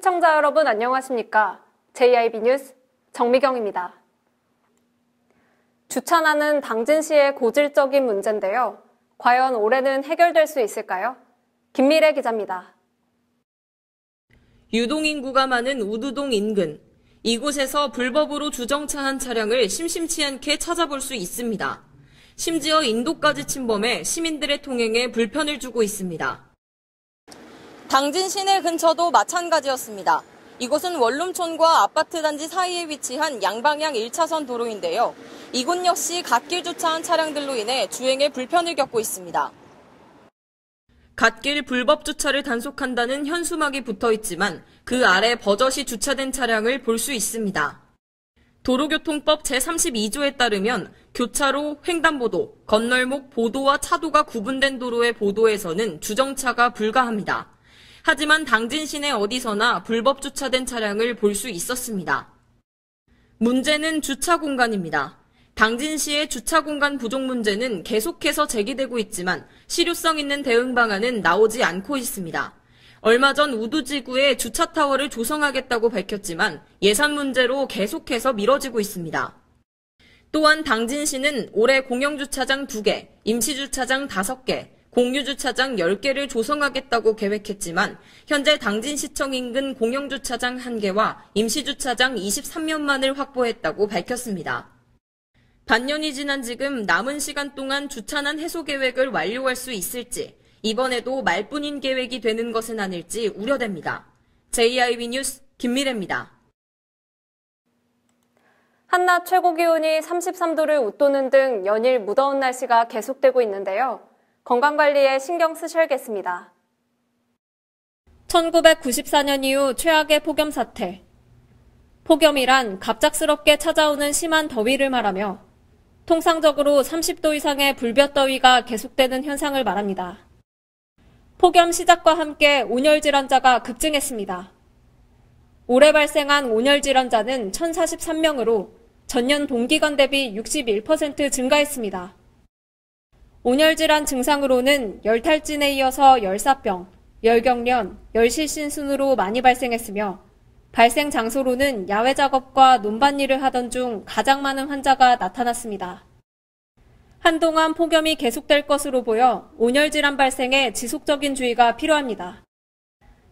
시청자 여러분 안녕하십니까? JIB 뉴스 정미경입니다. 주차난은 당진시의 고질적인 문제인데요. 과연 올해는 해결될 수 있을까요? 김미래 기자입니다. 유동인구가 많은 우두동 인근. 이곳에서 불법으로 주정차한 차량을 심심치 않게 찾아볼 수 있습니다. 심지어 인도까지 침범해 시민들의 통행에 불편을 주고 있습니다. 당진 시내 근처도 마찬가지였습니다. 이곳은 원룸촌과 아파트 단지 사이에 위치한 양방향 1차선 도로인데요. 이곳 역시 갓길 주차한 차량들로 인해 주행에 불편을 겪고 있습니다. 갓길 불법 주차를 단속한다는 현수막이 붙어 있지만 그 아래 버젓이 주차된 차량을 볼 수 있습니다. 도로교통법 제32조에 따르면 교차로, 횡단보도, 건널목, 보도와 차도가 구분된 도로의 보도에서는 주정차가 불가합니다. 하지만 당진 시내 어디서나 불법 주차된 차량을 볼 수 있었습니다. 문제는 주차 공간입니다. 당진시의 주차 공간 부족 문제는 계속해서 제기되고 있지만 실효성 있는 대응 방안은 나오지 않고 있습니다. 얼마 전 우두지구에 주차타워를 조성하겠다고 밝혔지만 예산 문제로 계속해서 미뤄지고 있습니다. 또한 당진시는 올해 공영주차장 2개, 임시주차장 5개, 공유주차장 10개를 조성하겠다고 계획했지만 현재 당진시청 인근 공영주차장 1개와 임시주차장 23면만을 확보했다고 밝혔습니다. 반년이 지난 지금 남은 시간 동안 주차난 해소 계획을 완료할 수 있을지, 이번에도 말뿐인 계획이 되는 것은 아닐지 우려됩니다. JIB 뉴스 김미래입니다. 한낮 최고 기온이 33도를 웃도는 등 연일 무더운 날씨가 계속되고 있는데요. 건강관리에 신경 쓰셔야겠습니다. 1994년 이후 최악의 폭염 사태. 폭염이란 갑작스럽게 찾아오는 심한 더위를 말하며 통상적으로 30도 이상의 불볕더위가 계속되는 현상을 말합니다. 폭염 시작과 함께 온열 질환자가 급증했습니다. 올해 발생한 온열 질환자는 1,043명으로 전년 동기간 대비 61% 증가했습니다. 온열 질환 증상으로는 열탈진에 이어서 열사병, 열경련, 열실신 순으로 많이 발생했으며 발생 장소로는 야외 작업과 논밭일을 하던 중 가장 많은 환자가 나타났습니다. 한동안 폭염이 계속될 것으로 보여 온열 질환 발생에 지속적인 주의가 필요합니다.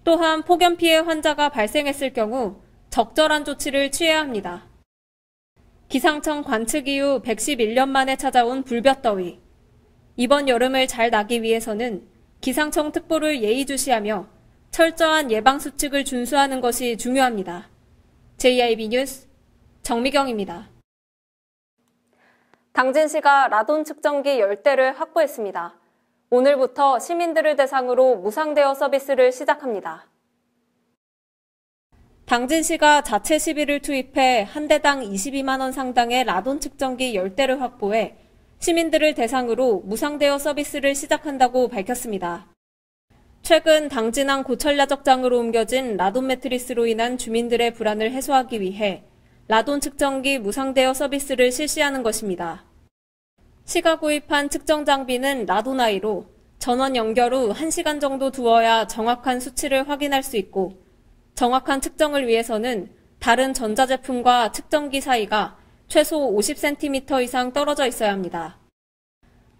또한 폭염 피해 환자가 발생했을 경우 적절한 조치를 취해야 합니다. 기상청 관측 이후 111년 만에 찾아온 불볕더위. 이번 여름을 잘 나기 위해서는 기상청 특보를 예의주시하며 철저한 예방수칙을 준수하는 것이 중요합니다. JIB 뉴스 정미경입니다. 당진시가 라돈 측정기 10대를 확보했습니다. 오늘부터 시민들을 대상으로 무상대여 서비스를 시작합니다. 당진시가 자체 시비를 투입해 한 대당 22만 원 상당의 라돈 측정기 10대를 확보해 시민들을 대상으로 무상대여 서비스를 시작한다고 밝혔습니다. 최근 당진항 고철야적장으로 옮겨진 라돈 매트리스로 인한 주민들의 불안을 해소하기 위해 라돈 측정기 무상대여 서비스를 실시하는 것입니다. 시가 구입한 측정 장비는 라돈아이로 전원 연결 후 1시간 정도 두어야 정확한 수치를 확인할 수 있고 정확한 측정을 위해서는 다른 전자제품과 측정기 사이가 최소 50cm 이상 떨어져 있어야 합니다.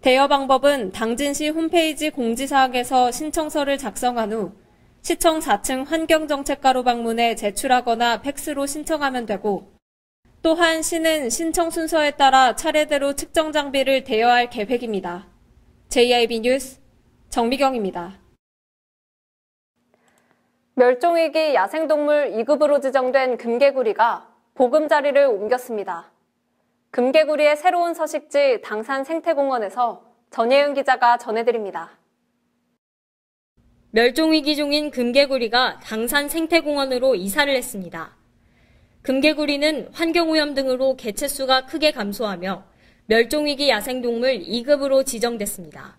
대여 방법은 당진시 홈페이지 공지사항에서 신청서를 작성한 후 시청 4층 환경정책과로 방문해 제출하거나 팩스로 신청하면 되고 또한 시는 신청 순서에 따라 차례대로 측정 장비를 대여할 계획입니다. JIB 뉴스 정미경입니다. 멸종위기 야생동물 2급으로 지정된 금개구리가 보금자리를 옮겼습니다. 금개구리의 새로운 서식지 당산 생태공원에서 전예은 기자가 전해드립니다. 멸종위기 중인 금개구리가 당산 생태공원으로 이사를 했습니다. 금개구리는 환경오염 등으로 개체수가 크게 감소하며 멸종위기 야생동물 2급으로 지정됐습니다.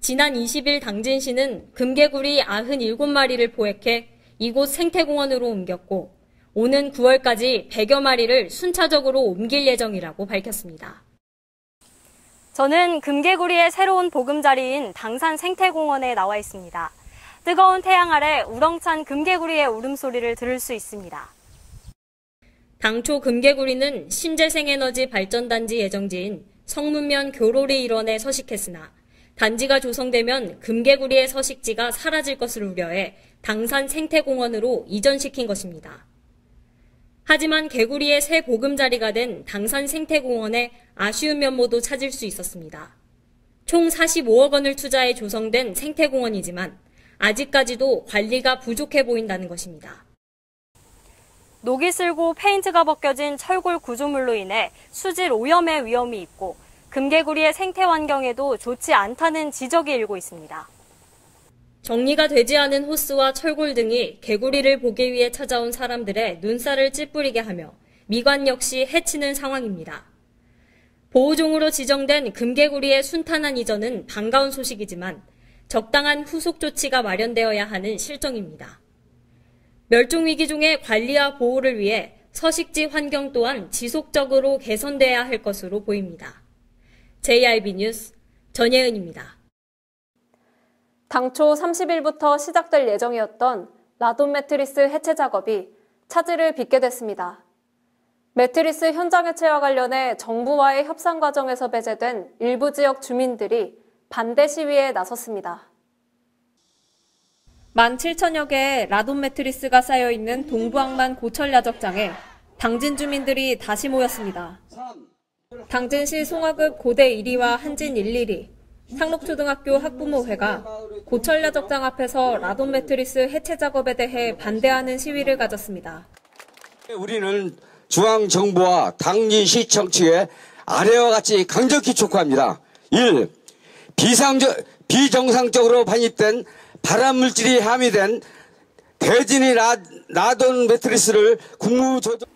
지난 20일 당진시는 금개구리 97마리를 포획해 이곳 생태공원으로 옮겼고 오는 9월까지 100여 마리를 순차적으로 옮길 예정이라고 밝혔습니다. 저는 금개구리의 새로운 보금자리인 당산 생태공원에 나와 있습니다. 뜨거운 태양 아래 우렁찬 금개구리의 울음소리를 들을 수 있습니다. 당초 금개구리는 신재생에너지 발전단지 예정지인 성문면 교로리 일원에 서식했으나 단지가 조성되면 금개구리의 서식지가 사라질 것을 우려해 당산 생태공원으로 이전시킨 것입니다. 하지만 개구리의 새 보금자리가 된 당산 생태공원에 아쉬운 면모도 찾을 수 있었습니다. 총 45억 원을 투자해 조성된 생태공원이지만 아직까지도 관리가 부족해 보인다는 것입니다. 녹이 슬고 페인트가 벗겨진 철골 구조물로 인해 수질 오염의 위험이 있고 금개구리의 생태 환경에도 좋지 않다는 지적이 일고 있습니다. 정리가 되지 않은 호스와 철골 등이 개구리를 보기 위해 찾아온 사람들의 눈살을 찌푸리게 하며 미관 역시 해치는 상황입니다. 보호종으로 지정된 금개구리의 순탄한 이전은 반가운 소식이지만 적당한 후속 조치가 마련되어야 하는 실정입니다. 멸종위기종의 관리와 보호를 위해 서식지 환경 또한 지속적으로 개선돼야 할 것으로 보입니다. JIB 뉴스 전예은입니다. 당초 30일부터 시작될 예정이었던 라돈 매트리스 해체 작업이 차질을 빚게 됐습니다. 매트리스 현장 해체와 관련해 정부와의 협상 과정에서 배제된 일부 지역 주민들이 반대 시위에 나섰습니다. 17,000여 개의 라돈 매트리스가 쌓여있는 동부항만 고철야적장에 당진 주민들이 다시 모였습니다. 당진시 송화읍 고대 1위와 한진 112, 상록초등학교 학부모회가 고철야적장 앞에서 라돈 매트리스 해체 작업에 대해 반대하는 시위를 가졌습니다. 우리는 중앙정부와 당진시청 측에 아래와 같이 강력히 촉구합니다. 1. 비정상적으로 반입된 발암물질이 함유된 대진이 라돈 매트리스를 국무조정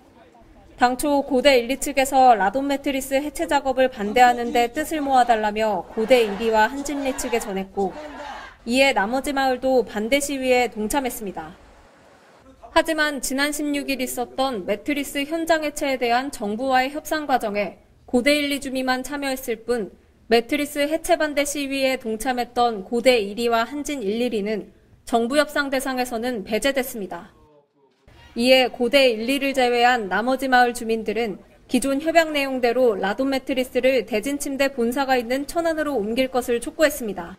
당초 고대 1, 2측에서 라돈 매트리스 해체 작업을 반대하는 데 뜻을 모아달라며 고대 1위와 한진리 측에 전했고 이에 나머지 마을도 반대 시위에 동참했습니다. 하지만 지난 16일 있었던 매트리스 현장 해체에 대한 정부와의 협상 과정에 고대 1, 2주민만 참여했을 뿐 매트리스 해체 반대 시위에 동참했던 고대 1위와 한진 112는 정부 협상 대상에서는 배제됐습니다. 이에 고대 1, 2를 제외한 나머지 마을 주민들은 기존 협약 내용대로 라돈 매트리스를 대진침대 본사가 있는 천안으로 옮길 것을 촉구했습니다.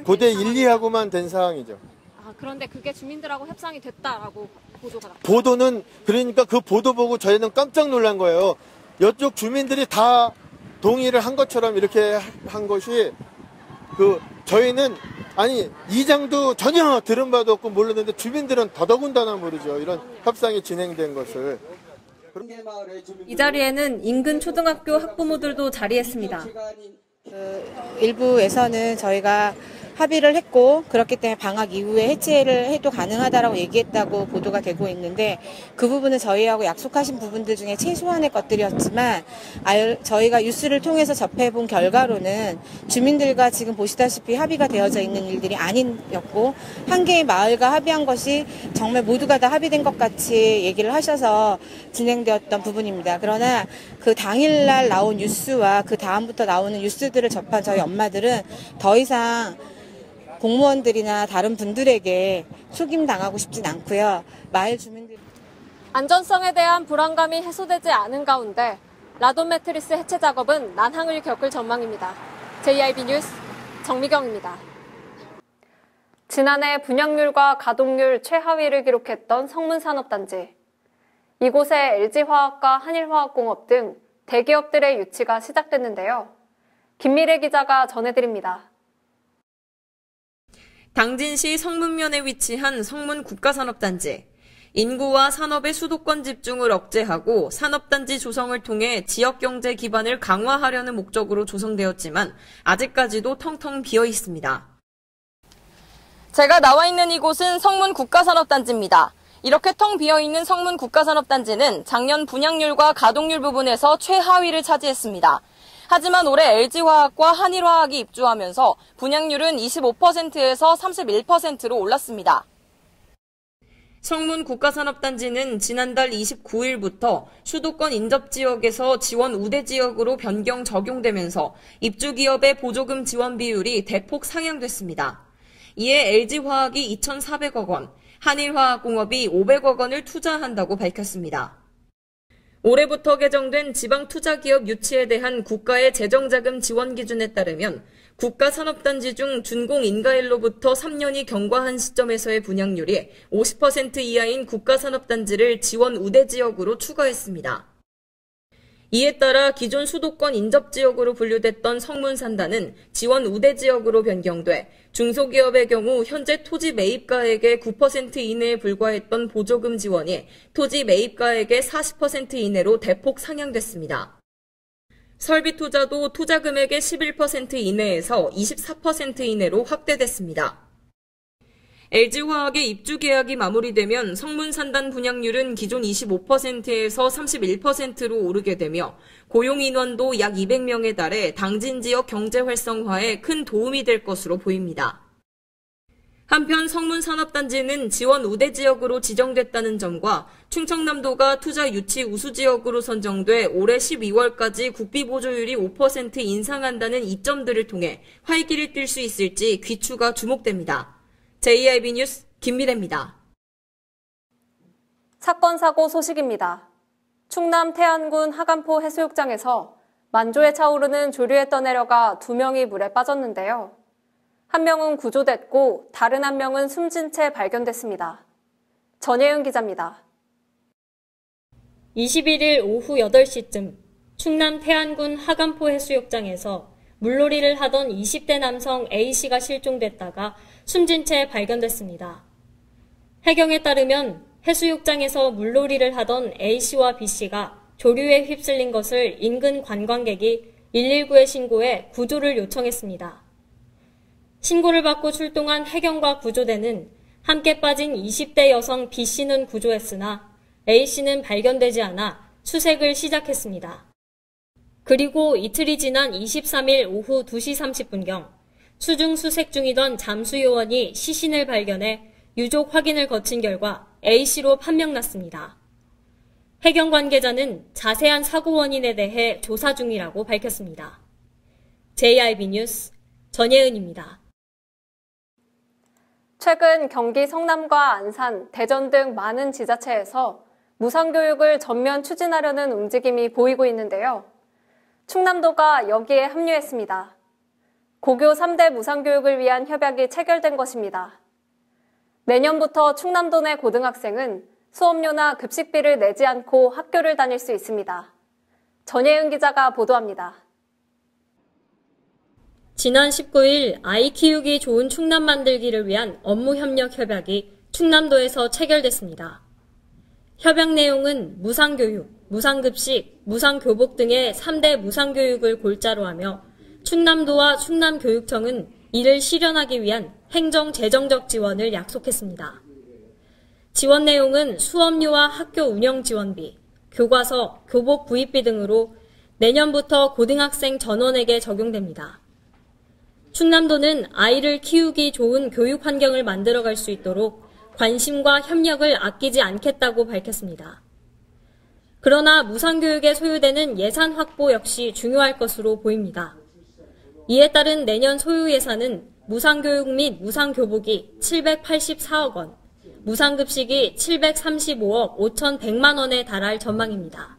고대 1, 2하고만 된 사항이죠. 그런데 그게 주민들하고 협상이 됐다라고 보도가 나왔어요. 보도는 그러니까 그 보도 보고 저희는 깜짝 놀란 거예요. 이쪽 주민들이 다 동의를 한 것처럼 이렇게 한 것이 저희는 이장도 전혀 들은 바도 없고 몰랐는데 주민들은 더더군다나 모르죠. 이런 협상이 진행된 것을. 이 자리에는 인근 초등학교 학부모들도 자리했습니다. 일부에서는 저희가 합의를 했고 그렇기 때문에 방학 이후에 해체를 해도 가능하다라고 얘기했다고 보도가 되고 있는데 그 부분은 저희하고 약속하신 부분들 중에 최소한의 것들이었지만 저희가 뉴스를 통해서 접해본 결과로는 주민들과 지금 보시다시피 합의가 되어져 있는 일들이 아니었고 한 개의 마을과 합의한 것이 정말 모두가 다 합의된 것 같이 얘기를 하셔서 진행되었던 부분입니다. 그러나 그 당일날 나온 뉴스와 그 다음부터 나오는 뉴스들을 접한 저희 엄마들은 더 이상 공무원들이나 다른 분들에게 속임당하고 싶진 않고요. 마을 주민들 안전성에 대한 불안감이 해소되지 않은 가운데 라돈 매트리스 해체 작업은 난항을 겪을 전망입니다. JIB 뉴스 정미경입니다. 지난해 분양률과 가동률 최하위를 기록했던 성문산업단지. 이곳에 LG화학과 한일화학공업 등 대기업들의 유치가 시작됐는데요. 김미래 기자가 전해드립니다. 당진시 성문면에 위치한 성문국가산업단지. 인구와 산업의 수도권 집중을 억제하고 산업단지 조성을 통해 지역경제 기반을 강화하려는 목적으로 조성되었지만 아직까지도 텅텅 비어 있습니다. 제가 나와 있는 이곳은 성문국가산업단지입니다. 이렇게 텅 비어있는 성문국가산업단지는 작년 분양률과 가동률 부분에서 최하위를 차지했습니다. 하지만 올해 LG화학과 한일화학이 입주하면서 분양률은 25%에서 31%로 올랐습니다. 성문국가산업단지는 지난달 29일부터 수도권 인접지역에서 지원 우대지역으로 변경 적용되면서 입주기업의 보조금 지원 비율이 대폭 상향됐습니다. 이에 LG화학이 2,400억 원, 한일화학공업이 500억 원을 투자한다고 밝혔습니다. 올해부터 개정된 지방투자기업 유치에 대한 국가의 재정자금 지원 기준에 따르면 국가산업단지 중 준공 인가일로부터 3년이 경과한 시점에서의 분양률이 50% 이하인 국가산업단지를 지원 우대지역으로 추가했습니다. 이에 따라 기존 수도권 인접지역으로 분류됐던 성문산단은 지원 우대지역으로 변경돼 중소기업의 경우 현재 토지 매입가액의 9% 이내에 불과했던 보조금 지원이 토지 매입가액의 40% 이내로 대폭 상향됐습니다. 설비 투자도 투자 금액의 11% 이내에서 24% 이내로 확대됐습니다. LG화학의 입주 계약이 마무리되면 성문산단 분양률은 기존 25%에서 31%로 오르게 되며 고용 인원도 약 200명에 달해 당진 지역 경제 활성화에 큰 도움이 될 것으로 보입니다. 한편 성문산업단지는 지원 우대 지역으로 지정됐다는 점과 충청남도가 투자 유치 우수 지역으로 선정돼 올해 12월까지 국비 보조율이 5% 인상한다는 이점들을 통해 활기를 띨 수 있을지 귀추가 주목됩니다. JIB 뉴스 김미래입니다. 사건 사고 소식입니다. 충남 태안군 하간포 해수욕장에서 만조에 차오르는 조류에 떠내려가 2명이 물에 빠졌는데요. 한 명은 구조됐고 다른 한 명은 숨진 채 발견됐습니다. 전예은 기자입니다. 21일 오후 8시쯤 충남 태안군 하간포 해수욕장에서 물놀이를 하던 20대 남성 A씨가 실종됐다가 숨진 채 발견됐습니다. 해경에 따르면 해수욕장에서 물놀이를 하던 A씨와 B씨가 조류에 휩쓸린 것을 인근 관광객이 119에 신고해 구조를 요청했습니다. 신고를 받고 출동한 해경과 구조대는 함께 빠진 20대 여성 B씨는 구조했으나 A씨는 발견되지 않아 수색을 시작했습니다. 그리고 이틀이 지난 23일 오후 2시 30분경 수중 수색 중이던 잠수요원이 시신을 발견해 유족 확인을 거친 결과 A씨로 판명났습니다. 해경 관계자는 자세한 사고 원인에 대해 조사 중이라고 밝혔습니다. JIB 뉴스 전예은입니다. 최근 경기 성남과 안산, 대전 등 많은 지자체에서 무상교육을 전면 추진하려는 움직임이 보이고 있는데요. 충남도가 여기에 합류했습니다. 고교 3대 무상교육을 위한 협약이 체결된 것입니다. 내년부터 충남도 내 고등학생은 수업료나 급식비를 내지 않고 학교를 다닐 수 있습니다. 전예은 기자가 보도합니다. 지난 19일 아이 키우기 좋은 충남 만들기를 위한 업무협력 협약이 충남도에서 체결됐습니다. 협약 내용은 무상교육, 무상급식, 무상교복 등의 3대 무상교육을 골자로 하며 충남도와 충남교육청은 이를 실현하기 위한 행정 재정적 지원을 약속했습니다. 지원 내용은 수업료와 학교 운영 지원비, 교과서, 교복 구입비 등으로 내년부터 고등학생 전원에게 적용됩니다. 충남도는 아이를 키우기 좋은 교육 환경을 만들어갈 수 있도록 관심과 협력을 아끼지 않겠다고 밝혔습니다. 그러나 무상교육에 소요되는 예산 확보 역시 중요할 것으로 보입니다. 이에 따른 내년 소요 예산은 무상교육 및 무상교복이 784억 원, 무상급식이 735억 5,100만 원에 달할 전망입니다.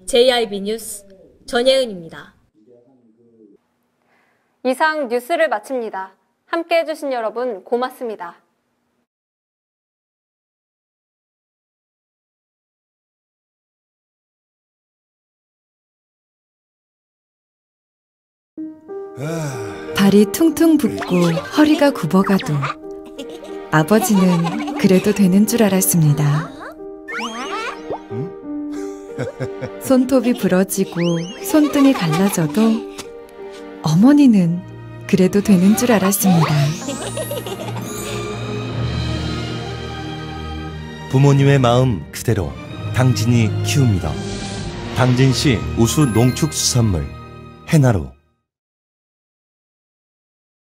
JIB 뉴스 전예은입니다. 이상 뉴스를 마칩니다. 함께해 주신 여러분 고맙습니다. 발이 퉁퉁 붓고 허리가 굽어가도 아버지는 그래도 되는 줄 알았습니다. 손톱이 부러지고 손등이 갈라져도 어머니는 그래도 되는 줄 알았습니다. 부모님의 마음 그대로 당진이 키웁니다. 당진시 우수 농축수산물 해나루.